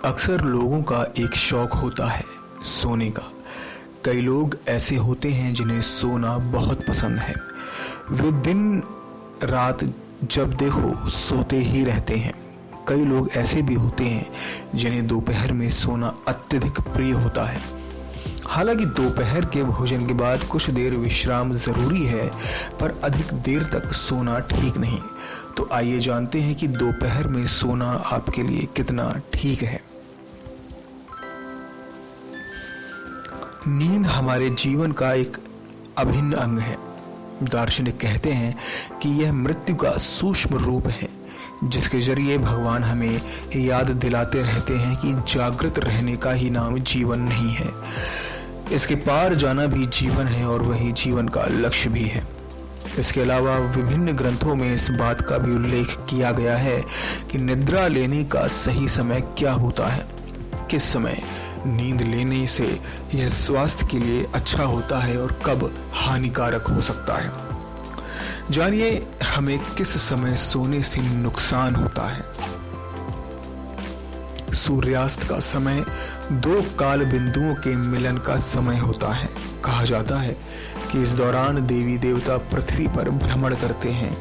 अक्सर लोगों का एक शौक होता है सोने का। कई लोग ऐसे होते हैं जिन्हें सोना बहुत पसंद है। वे दिन रात जब देखो सोते ही रहते हैं। कई लोग ऐसे भी होते हैं जिन्हें दोपहर में सोना अत्यधिक प्रिय होता है। हालांकि दोपहर के भोजन के बाद कुछ देर विश्राम जरूरी है, पर अधिक देर तक सोना ठीक नहीं। तो आइए जानते हैं कि दोपहर में सोना आपके लिए कितना ठीक है। नींद हमारे जीवन का एक अभिन्न अंग है। दार्शनिक कहते हैं कि यह मृत्यु का सूक्ष्म रूप है, जिसके जरिए भगवान हमें याद दिलाते रहते हैं कि जागृत रहने का ही नाम जीवन नहीं है, इसके पार जाना भी जीवन है और वही जीवन का लक्ष्य भी है। इसके अलावा विभिन्न ग्रंथों में इस बात का भी उल्लेख किया गया है कि निद्रा लेने का सही समय क्या होता है, किस समय नींद लेने से यह स्वास्थ्य के लिए अच्छा होता है और कब हानिकारक हो सकता है। जानिए हमें किस समय सोने से नुकसान होता है। सूर्यास्त का समय दो काल बिंदुओं के मिलन का समय होता है। कहा जाता है कि इस दौरान देवी देवता पृथ्वी पर भ्रमण करते हैं।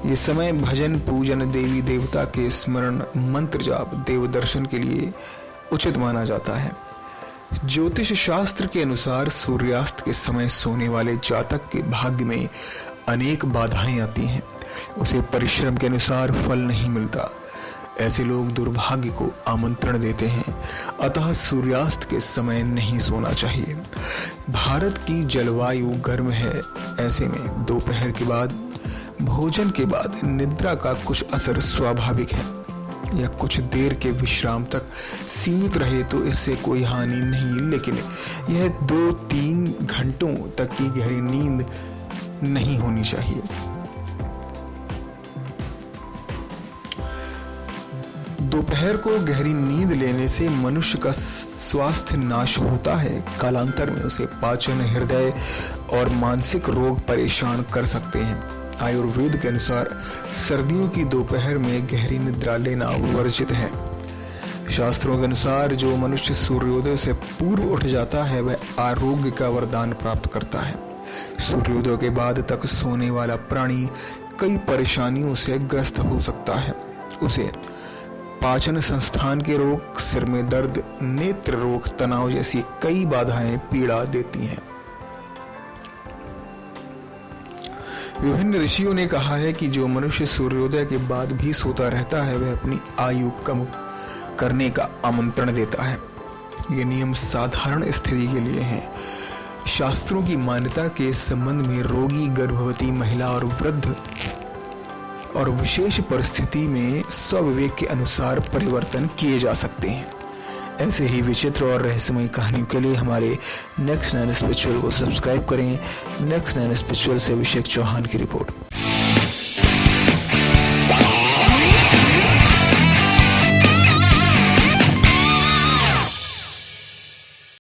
ये समय भजन पूजन, देवी देवता के स्मरण, मंत्र जाप, देव दर्शन के लिए उचित माना जाता है। ज्योतिष शास्त्र के अनुसार सूर्यास्त के समय सोने वाले जातक के भाग्य में अनेक बाधाएं आती हैं। उसे परिश्रम के अनुसार फल नहीं मिलता। ऐसे लोग दुर्भाग्य को आमंत्रण देते हैं। अतः सूर्यास्त के समय नहीं सोना चाहिए। भारत की जलवायु गर्म है, ऐसे में दोपहर के बाद भोजन के बाद निद्रा का कुछ असर स्वाभाविक है। या कुछ देर के विश्राम तक सीमित रहे तो इससे कोई हानि नहीं, लेकिन यह 2-3 घंटों तक की गहरी नींद नहीं होनी चाहिए। दोपहर को गहरी नींद लेने से मनुष्य का स्वास्थ्य नाश होता है। कालांतर में उसे पाचन, हृदय और मानसिक रोग परेशान कर सकते हैं। आयुर्वेद के अनुसार सर्दियों की दोपहर में गहरी निद्रा लेना वर्जित है। शास्त्रों के अनुसार जो मनुष्य सूर्योदय से पूर्व उठ जाता है वह आरोग्य का वरदान प्राप्त करता है। सूर्योदय के बाद तक सोने वाला प्राणी कई परेशानियों से ग्रस्त हो सकता है। उसे पाचन संस्थान के रोग, सिर में दर्द, नेत्र रोग, तनाव जैसी कई बाधाएं पीड़ा देती हैं। विभिन्न ऋषियों ने कहा है कि जो मनुष्य सूर्योदय के बाद भी सोता रहता है वह अपनी आयु कम करने का आमंत्रण देता है। ये नियम साधारण स्थिति के लिए है। शास्त्रों की मान्यता के संबंध में रोगी, गर्भवती महिला और वृद्ध और विशेष परिस्थिति में स्वविवेक के अनुसार परिवर्तन किए जा सकते हैं। ऐसे ही विचित्र और रहस्यमय कहानियों के लिए हमारे नेक्स्ट 9 स्पिरिचुअल को सब्सक्राइब करें। नेक्स्ट 9 स्पिरिचुअल से अभिषेक चौहान की रिपोर्ट।